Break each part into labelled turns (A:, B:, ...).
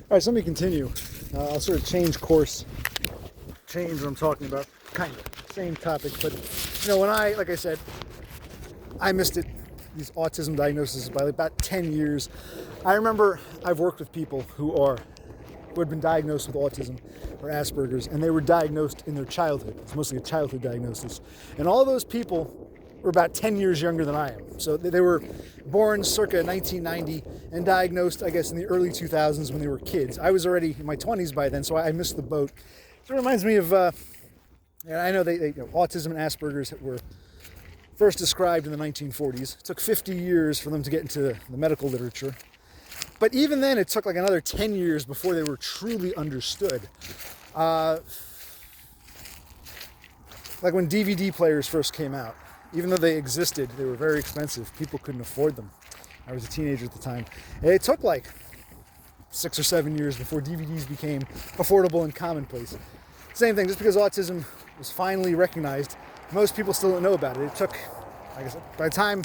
A: All right, so let me continue. I'll sort of change course, change what I'm talking about, kind of same topic, but when like I said, I missed it, these autism diagnoses by about 10 years. I remember I've worked with people who had been diagnosed with autism or Asperger's, and they were diagnosed in their childhood. It's mostly a childhood diagnosis. And all those people were about 10 years younger than I am. So they were born circa 1990 and diagnosed, I guess, in the early 2000s when they were kids. I was already in my 20s by then, so I missed the boat. So it reminds me of, I know autism and Asperger's were first described in the 1940s. It took 50 years for them to get into the medical literature. But even then, it took like another 10 years before they were truly understood. Like when DVD players first came out, even though they existed, they were very expensive. People couldn't afford them. I was a teenager at the time. And it took like 6 or 7 years before DVDs became affordable and commonplace. Same thing, just because autism was finally recognized, most people still don't know about it. It took, like I said, by the time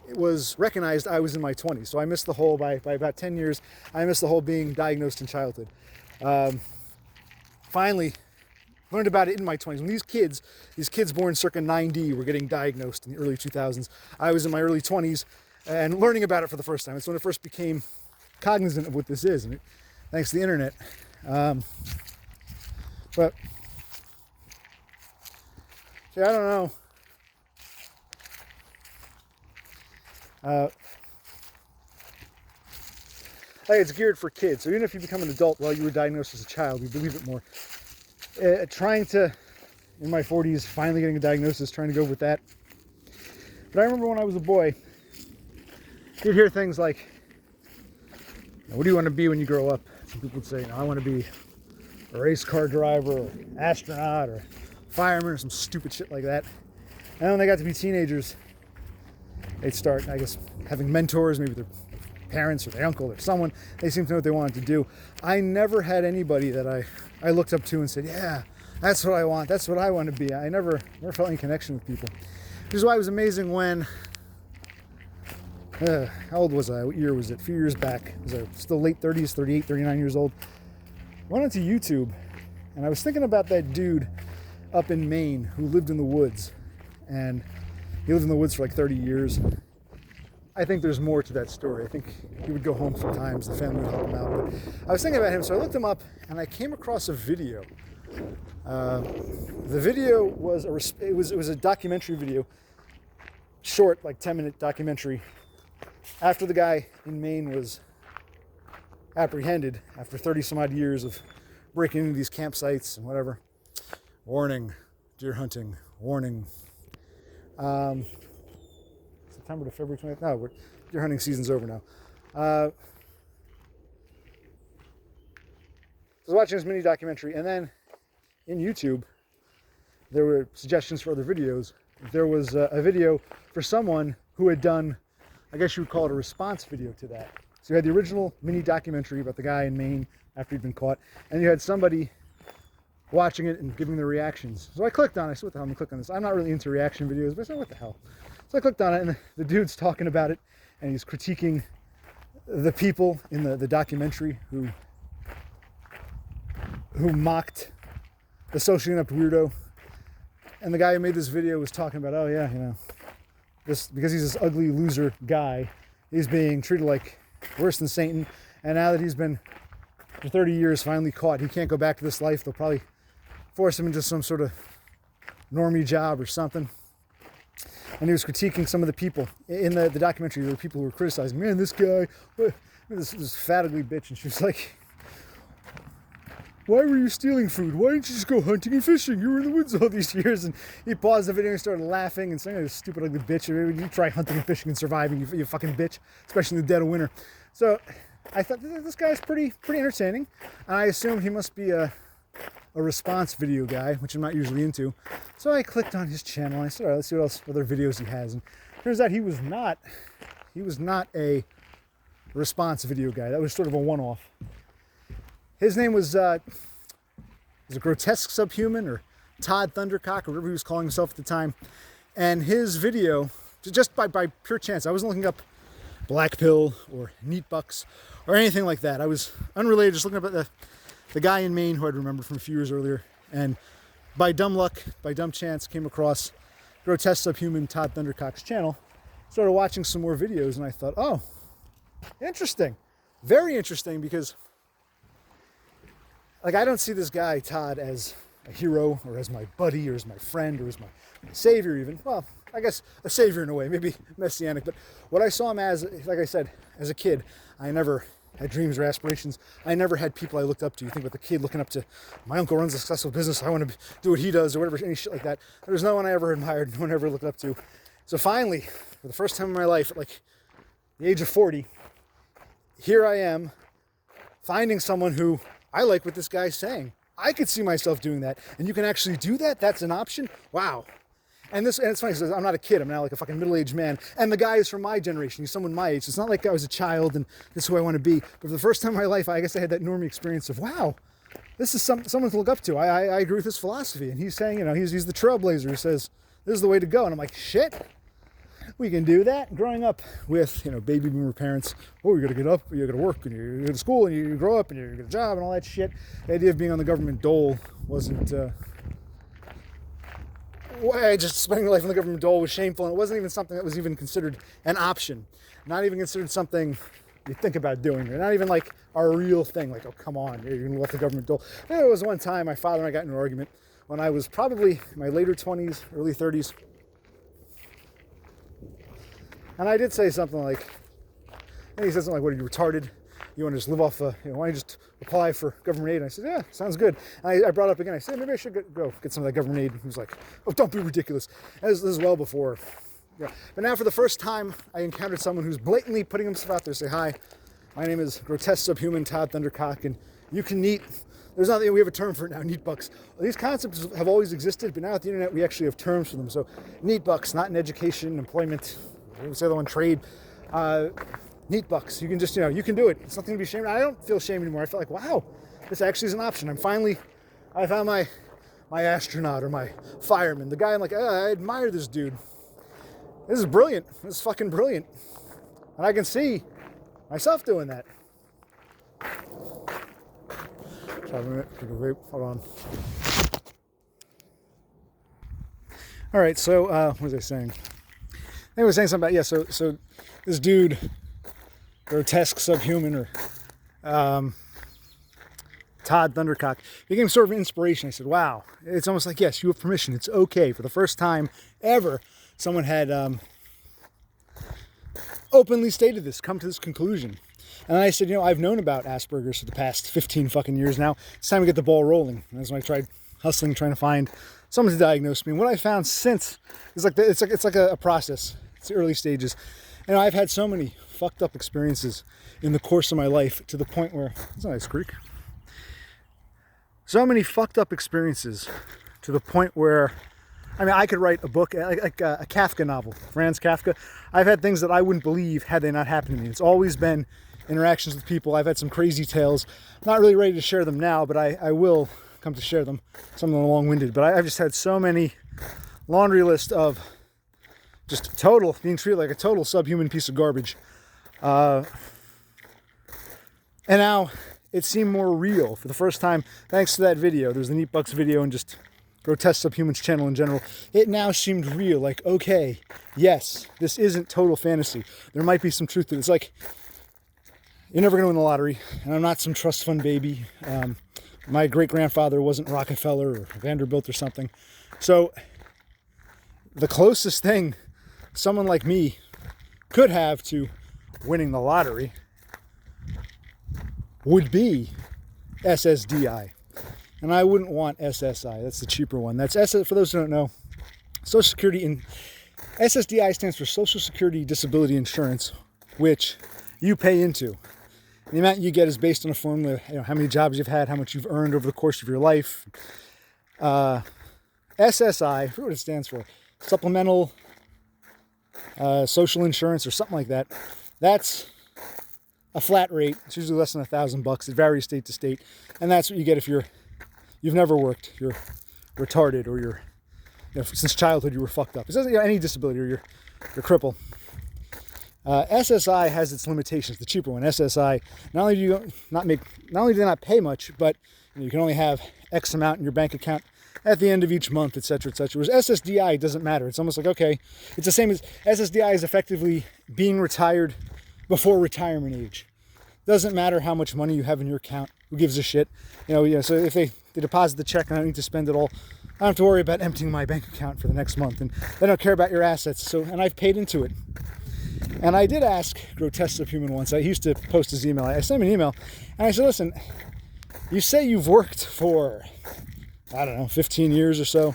A: it was recognized, I was in my 20s. So I missed the whole, by about 10 years, I missed the whole being diagnosed in childhood. Finally, learned about it in my 20s. When these kids born circa 90 were getting diagnosed in the early 2000s. I was in my early 20s and learning about it for the first time. It's when I first became cognizant of what this is, and thanks to the internet. But see, I don't know. Hey, it's geared for kids. So even if you become an adult while you were diagnosed as a child, we believe it more. Trying to, in my 40s, finally getting a diagnosis, trying to go with that. But I remember when I was a boy, you'd hear things like, what do you want to be when you grow up? Some people would say, I want to be a race car driver, or astronaut, or fireman, or some stupid shit like that. And when they got to be teenagers, they'd start, I guess, having mentors, maybe their parents or their uncle or someone. They seemed to know what they wanted to do. I never had anybody that I looked up to and said, yeah, that's what I want. That's what I want to be. I never felt any connection with people. Which is why it was amazing when, how old was I? What year was it? A few years back. Was I still late 30s, 38, 39 years old? I went onto YouTube, and I was thinking about that dude up in Maine who lived in the woods. And he lived in the woods for like 30 years. I think there's more to that story. I think he would go home sometimes, the family would help him out. But I was thinking about him, so I looked him up, and I came across a video. The video was it was a documentary video, short, like 10-minute documentary. After the guy in Maine was apprehended after 30 some odd years of breaking into these campsites and whatever. Warning, deer hunting, warning. September to February 20th. No, deer hunting season's over now. I was watching this mini documentary, and then in YouTube, there were suggestions for other videos. There was a video for someone who had done, I guess you would call it a response video to that. So you had the original mini documentary about the guy in Maine after he'd been caught, and you had somebody watching it and giving their reactions. So I clicked on it. I said, what the hell, I'm going to click on this. I'm not really into reaction videos, but I said, what the hell? So I clicked on it, and the dude's talking about it, and he's critiquing the people in the documentary who mocked the socially inept weirdo. And the guy who made this video was talking about, oh yeah, this, because he's this ugly loser guy, he's being treated like worse than Satan. And now that he's been for 30 years finally caught, he can't go back to this life. They'll probably force him into some sort of normie job or something. And he was critiquing some of the people in the documentary. There were people who were criticizing, man, this guy, this fat ugly bitch. And she was like, why were you stealing food? Why didn't you just go hunting and fishing? You were in the woods all these years. And he paused the video and started laughing and saying, oh, stupid ugly bitch. You try hunting and fishing and surviving, you fucking bitch, especially in the dead of winter. So I thought this guy's pretty entertaining. And I assumed he must be a response video guy, which I'm not usually into. So I clicked on his channel and I said, all right, let's see what other videos he has. And turns out he was not a response video guy. That was sort of a one-off. His name was a Grotesque Subhuman, or Todd Thundercock, or whatever he was calling himself at the time. And his video, just by pure chance, I wasn't looking up black pill or NEETbux or anything like that. I was unrelated, just looking up at the guy in Maine who I'd remembered from a few years earlier, and by dumb luck, by dumb chance, came across Grotesque, Subhuman, Todd Thundercock's channel, started watching some more videos, and I thought, oh, interesting. Very interesting, because like, I don't see this guy, Todd, as a hero or as my buddy or as my friend or as my savior even. Well, I guess a savior in a way, maybe messianic. But what I saw him as, like I said, as a kid, I never had dreams or aspirations. I never had people I looked up to. You think about the kid looking up to, my uncle runs a successful business, I want to do what he does or whatever, any shit like that. There was no one I ever admired, no one I ever looked up to. So finally, for the first time in my life, at like the age of 40, here I am finding someone who I like what this guy's saying. I could see myself doing that. And you can actually do that? That's an option? Wow. And it's funny, because I'm not a kid. I'm now like a fucking middle-aged man. And the guy is from my generation. He's someone my age. So it's not like I was a child and this is who I want to be. But for the first time in my life, I guess I had that normie experience of, wow, this is someone to look up to. I agree with his philosophy. And he's saying, he's the trailblazer. He says, this is the way to go. And I'm like, shit, we can do that. Growing up with, baby boomer parents, you got to get up, you got to work, and you go to school, and you grow up, and you get a job, and all that shit. The idea of being on the government dole wasn't, just spending life on the government dole was shameful, and it wasn't even something that was even considered an option. Not even considered something you think about doing. Not even like a real thing, like, oh, come on, you're going to let the government dole. There was one time my father and I got in an argument when I was probably in my later 20s, early 30s. And I did say something like, and he said something like, what, are you retarded? You want to just live off, why don't you just apply for government aid? And I said, yeah, sounds good. And I brought it up again. I said, maybe I should go get some of that government aid. He was like, oh, don't be ridiculous. And this is well before. Yeah. But now for the first time, I encountered someone who's blatantly putting himself out there. Say, hi, my name is Grotesque, Subhuman, Todd Thundercock, and you can neat. There's nothing, we have a term for it now, NEETbux. These concepts have always existed, but now at the internet, we actually have terms for them. So NEETbux, not in education, employment, say the one trade, NEETbux. You can just, you can do it. It's nothing to be ashamed of. I don't feel shame anymore. I feel like, wow, this actually is an option. I found my astronaut or my fireman. The guy, I'm like, I admire this dude. This is brilliant. This is fucking brilliant. And I can see myself doing that. Sorry, a minute. Hold on. All right, so what was I saying? I was saying something about, so this dude, Grotesque, Subhuman, or Todd Thundercock, became sort of an inspiration. I said, wow, it's almost like, yes, you have permission. It's okay. For the first time ever, someone had openly stated this, come to this conclusion. And I said, I've known about Asperger's for the past 15 fucking years now. It's time to get the ball rolling. And that's when I tried hustling, trying to find someone to diagnose me. And what I found since is it's like a process. It's the early stages. And I've had so many fucked up experiences in the course of my life to the point where, it's a nice creek. So many fucked up experiences to the point where, I could write a book, like a Kafka novel, Franz Kafka. I've had things that I wouldn't believe had they not happened to me. It's always been interactions with people. I've had some crazy tales. I'm not really ready to share them now, but I will come to share them. Some of them are long-winded, but I've just had so many laundry list of just being treated like a total subhuman piece of garbage. And now it seemed more real for the first time, thanks to that video. There's the NEETbux video and just Grotesque Subhuman's channel in general. It now seemed real, like, okay, yes, this isn't total fantasy. There might be some truth to it. It's like, you're never going to win the lottery, and I'm not some trust fund baby. My great-grandfather wasn't Rockefeller or Vanderbilt or something. So the closest thing someone like me could have to winning the lottery would be SSDI. And I wouldn't want SSI. That's the cheaper one. That's for those who don't know, Social Security, and SSDI stands for Social Security Disability Insurance, which you pay into. The amount you get is based on a formula, how many jobs you've had, how much you've earned over the course of your life. SSI, I forget what it stands for, Supplemental Social Insurance or something like that. That's a flat rate. It's usually less than $1,000. It varies state to state. And that's what you get if you've never worked, you're retarded, or since childhood you were fucked up. It says any disability, or you're crippled. SSI has its limitations. The cheaper one, SSI, not only do they not pay much, but you can only have X amount in your bank account at the end of each month, etc., etc. Whereas SSDI doesn't matter. It's almost like, okay, it's the same as SSDI is effectively being retired before retirement age. Doesn't matter how much money you have in your account. Who gives a shit? So if they deposit the check and I don't need to spend it all, I don't have to worry about emptying my bank account for the next month. And they don't care about your assets. And I've paid into it. And I did ask Grotesque Subhuman once. I used to post his email. I sent him an email and I said, listen, you say you've worked for, 15 years or so,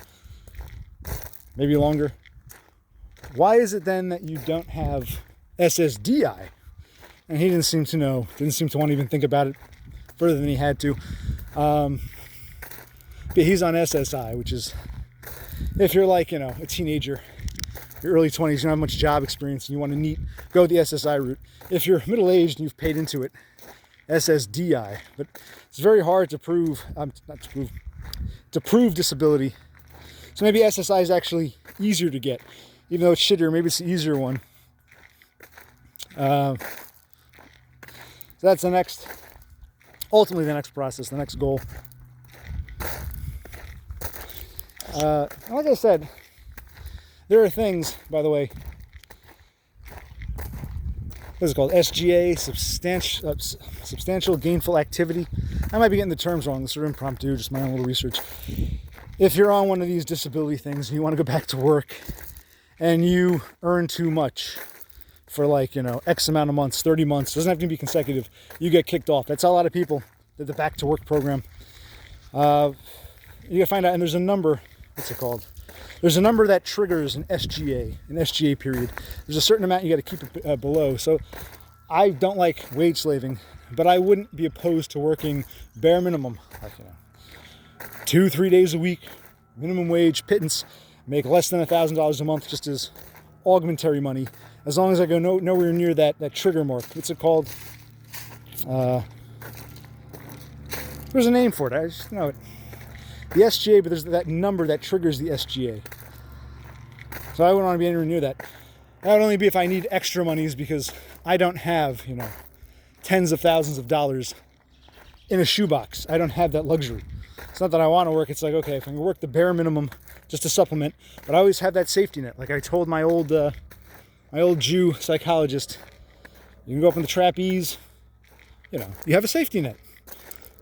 A: maybe longer. Why is it then that you don't have SSDI? And he didn't seem to know, didn't seem to want to even think about it further than he had to. But he's on SSI, which is, if you're like, a teenager, your early 20s, you don't have much job experience and you want to go the SSI route. If you're middle-aged and you've paid into it, SSDI. But it's very hard to prove, to prove disability. So maybe SSI is actually easier to get, even though it's shittier. Maybe it's the easier one. So that's ultimately the next process, the next goal. Like I said, there are things, by the way, what is it called? SGA, substantial gainful activity. I might be getting the terms wrong. This is impromptu, just my own little research. If you're on one of these disability things and you want to go back to work and you earn too much for X amount of months, 30 months, doesn't have to be consecutive, you get kicked off. That's how a lot of people did the back to work program. You gotta find out, and there's a number, what's it called? There's a number that triggers an SGA period. There's a certain amount you got to keep it below. So I don't like wage slaving, but I wouldn't be opposed to working bare minimum, 2-3 days a week, minimum wage, pittance, make less than $1,000 a month just as augmentary money, as long as I go nowhere near that trigger mark. What's it called? There's a name for it. I just know it. The SGA, but there's that number that triggers the SGA. So I wouldn't want to be anywhere near that. That would only be if I need extra monies, because I don't have, tens of thousands of dollars in a shoebox. I don't have that luxury. It's not that I want to work. It's like, okay, if I can work the bare minimum just to supplement, but I always have that safety net. Like I told my old Jew psychologist, you can go up in the trapeze, you have a safety net.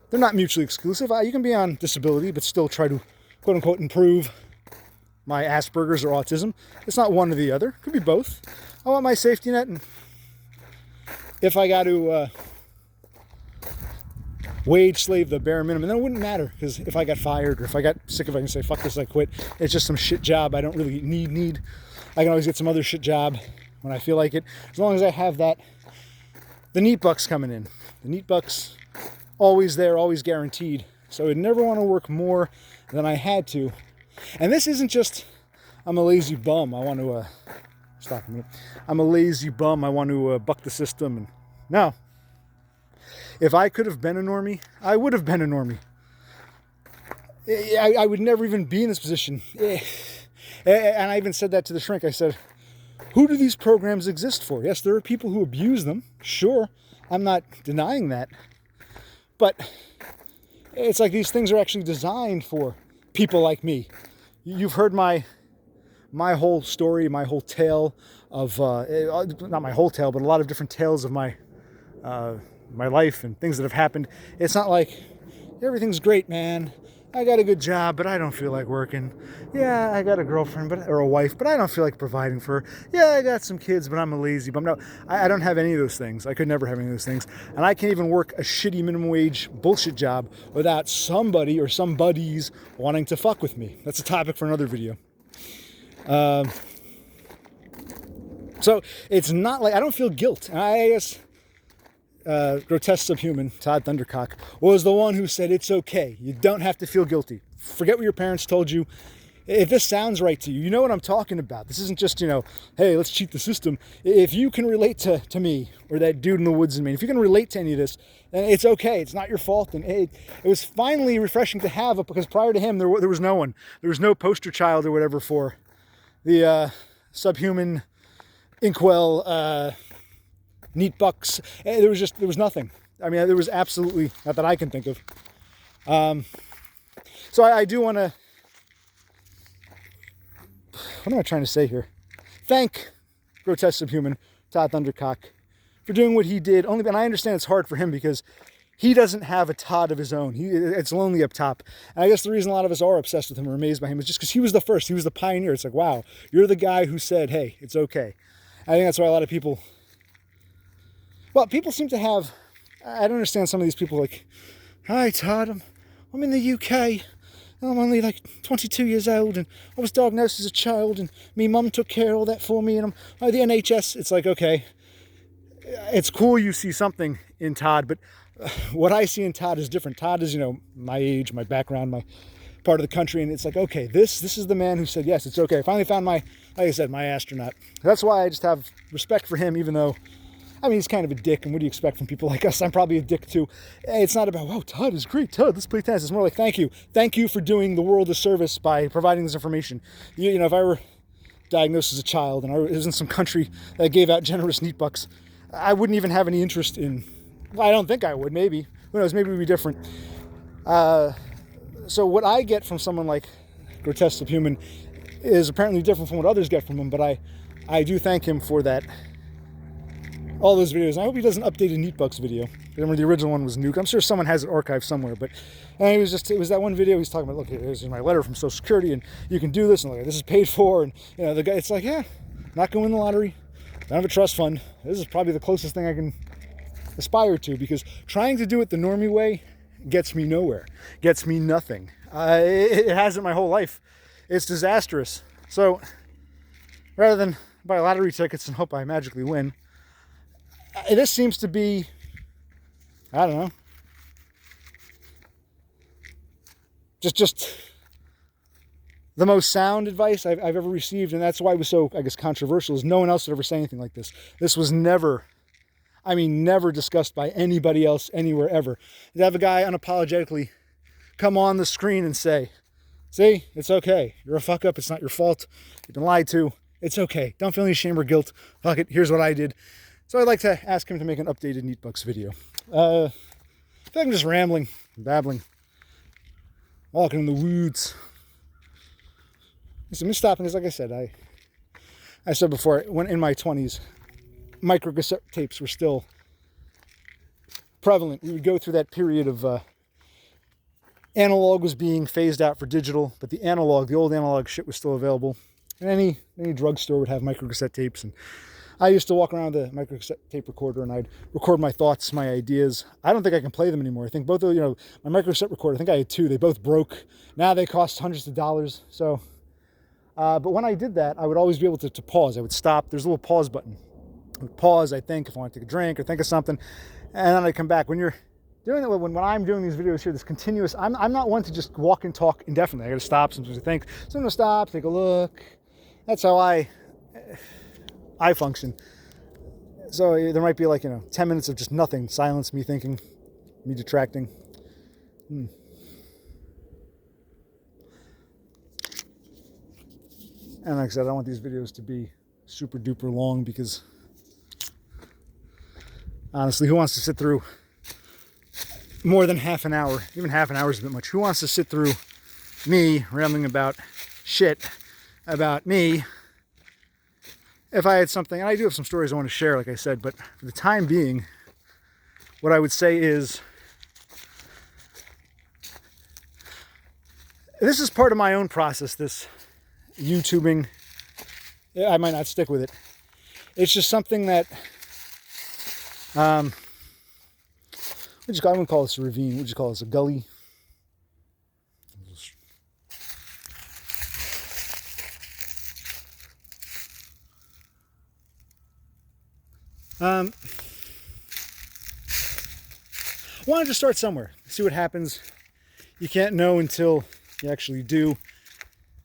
A: They're not mutually exclusive. You can be on disability, but still try to, quote unquote, improve my Asperger's or autism. It's not one or the other. It could be both. I want my safety net, and if I got to wage slave the bare minimum, then it wouldn't matter, because if I got fired or if I got sick of it, I can say, fuck this, I quit. It's just some shit job I don't really need. I can always get some other shit job when I feel like it, as long as I have that. The NEETbux coming in. The NEETbux, always there, always guaranteed. So I'd never want to work more than I had to. And this isn't just, I'm a lazy bum, I want to, stop a minute. I'm a lazy bum, I want to buck the system. And no. If I could have been a normie, I would have been a normie. I would never even be in this position. And I even said that to the shrink. I said, who do these programs exist for? Yes, there are people who abuse them. Sure, I'm not denying that. But it's like these things are actually designed for people like me. You've heard my whole story, my whole tale of, not my whole tale, but a lot of different tales of my life and things that have happened. It's not like everything's great, man. I got a good job, but I don't feel like working. Yeah, I got a girlfriend or a wife, but I don't feel like providing for her. Yeah, I got some kids, but I'm a lazy bum. No, I don't have any of those things. I could never have any of those things. And I can't even work a shitty minimum wage bullshit job without somebody or some buddies wanting to fuck with me. That's a topic for another video. So it's not like, I don't feel guilt. And I guess Grotesque Subhuman, Todd Thundercock, was the one who said it's okay. You don't have to feel guilty. Forget what your parents told you. If this sounds right to you, you know what I'm talking about. This isn't just, hey, let's cheat the system. If you can relate to me or that dude in the woods in Maine, if you can relate to any of this, then it's okay. It's not your fault. And it was finally refreshing to have it, because prior to him, there was no one. There was no poster child or whatever for the Subhuman Inkwell NEETbux. There was nothing. I mean, there was absolutely, not that I can think of. So I do want to, what am I trying to say here? Thank Grotesque Subhuman, Todd Thundercock, for doing what he did. And I understand it's hard for him because he doesn't have a Todd of his own. It's lonely up top. And I guess the reason a lot of us are obsessed with him or amazed by him is just because he was the first. He was the pioneer. It's like, wow, you're the guy who said, hey, it's okay. I think that's why a lot of people, well, people seem to have, I don't understand some of these people like, hi, Todd, I'm in the UK. I'm only like 22 years old and I was diagnosed as a child and me mum took care of all that for me and I'm the NHS. It's like, okay, it's cool you see something in Todd, but what I see in Todd is different. Todd is, my age, my background, my part of the country, and it's like, okay, this is the man who said, yes, it's okay. I finally found like I said, my astronaut. That's why I just have respect for him, even though, I mean, he's kind of a dick, and what do you expect from people like us? I'm probably a dick too. It's not about, wow, Todd is great. Todd, let's play tennis. It's more like, thank you. Thank you for doing the world a service by providing this information. If I were diagnosed as a child and I was in some country that gave out generous NEETbux, I wouldn't even have any interest in, well, I don't think I would, maybe. Who knows, maybe it would be different. So what I get from someone like Grotesque Subhuman is apparently different from what others get from him, but I do thank him for that. All those videos. I hope he does an updated NEETbux video. Remember the original one was nuke. I'm sure someone has it archived somewhere, but it was that one video he's talking about, look, here's my letter from Social Security and you can do this and look, this is paid for, and the guy, it's like, yeah, not going to win the lottery, don't have a trust fund. This is probably the closest thing I can aspire to, because trying to do it the normie way gets me nowhere, gets me nothing. It hasn't my whole life. It's disastrous. So rather than buy lottery tickets and hope I magically win, this seems to be, I don't know, just the most sound advice I've ever received, and that's why it was so, I guess, controversial, is no one else would ever say anything like this. This was never discussed by anybody else anywhere ever. To have a guy unapologetically come on the screen and say, see, it's okay. You're a fuck up. It's not your fault. You've been lied to. It's okay. Don't feel any shame or guilt. Fuck it. Here's what I did. So I'd like to ask him to make an updated NEETbux video. I feel like I'm just rambling, babbling, walking in the woods. Listen, me stopping is, like I said, I said before, when in my 20s, microcassette tapes were still prevalent. We would go through that period of analog was being phased out for digital, but the old analog shit was still available. And any drugstore would have microcassette tapes, and I used to walk around with a microcassette tape recorder and I'd record my thoughts, my ideas. I don't think I can play them anymore. I think both of, my microcassette recorder, I think I had two. They both broke. Now they cost hundreds of dollars. So, but when I did that, I would always be able to pause. I would stop. There's a little pause button. I would pause, I think, if I want to take a drink or think of something. And then I'd come back. When you're doing that, when I'm doing these videos here, this continuous, I'm not one to just walk and talk indefinitely. I got to stop sometimes to think. So I'm going to stop, take a look. That's how I function. So there might be 10 minutes of just nothing, silence, me thinking, me detracting. And like I said, I don't want these videos to be super duper long, because honestly, who wants to sit through more than half an hour? Even half an hour is a bit much. Who wants to sit through me rambling about shit about me? If I had something, and I do have some stories I want to share, like I said, but for the time being, what I would say is, this is part of my own process, this YouTubing. I might not stick with it. It's just something that, I wouldn't call this a ravine, would you call this a gully? Wanted to start somewhere, see what happens. You can't know until you actually do.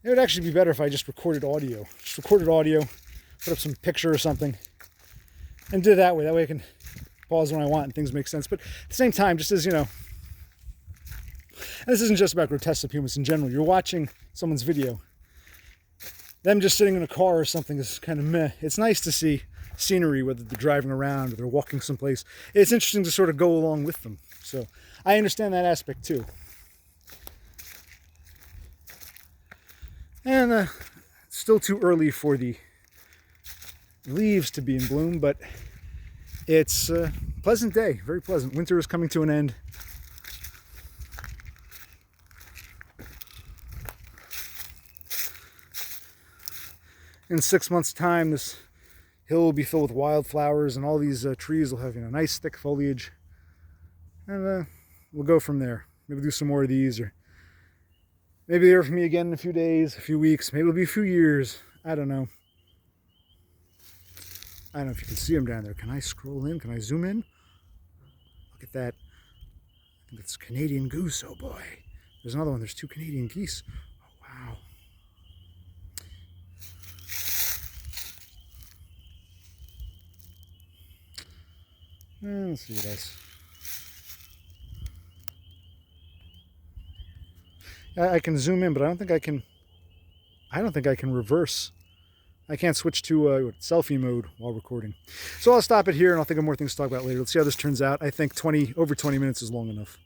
A: It would actually be better if I just recorded audio. Put up some picture or something, and did it that way. That way I can pause when I want and things make sense. But at the same time, just as, and this isn't just about Grotesque Subhuman in general. You're watching someone's video. Them just sitting in a car or something is kind of meh. It's nice to see scenery, whether they're driving around or they're walking someplace. It's interesting to sort of go along with them. So I understand that aspect too. And it's still too early for the leaves to be in bloom, but it's a pleasant day, very pleasant. Winter is coming to an end. In 6 months' time, this hill will be filled with wildflowers, and all these trees will have, nice thick foliage. And we'll go from there. Maybe do some more of these, or maybe they're for me again in a few days, a few weeks. Maybe it'll be a few years. I don't know. I don't know if you can see them down there. Can I scroll in? Can I zoom in? Look at that. I think it's Canadian goose. Oh boy. There's another one. There's 2 Canadian geese. Oh wow. Let's see what else. I can zoom in, but I don't think I can. I don't think I can reverse. I can't switch to selfie mode while recording. So I'll stop it here, and I'll think of more things to talk about later. Let's see how this turns out. I think over 20 minutes is long enough.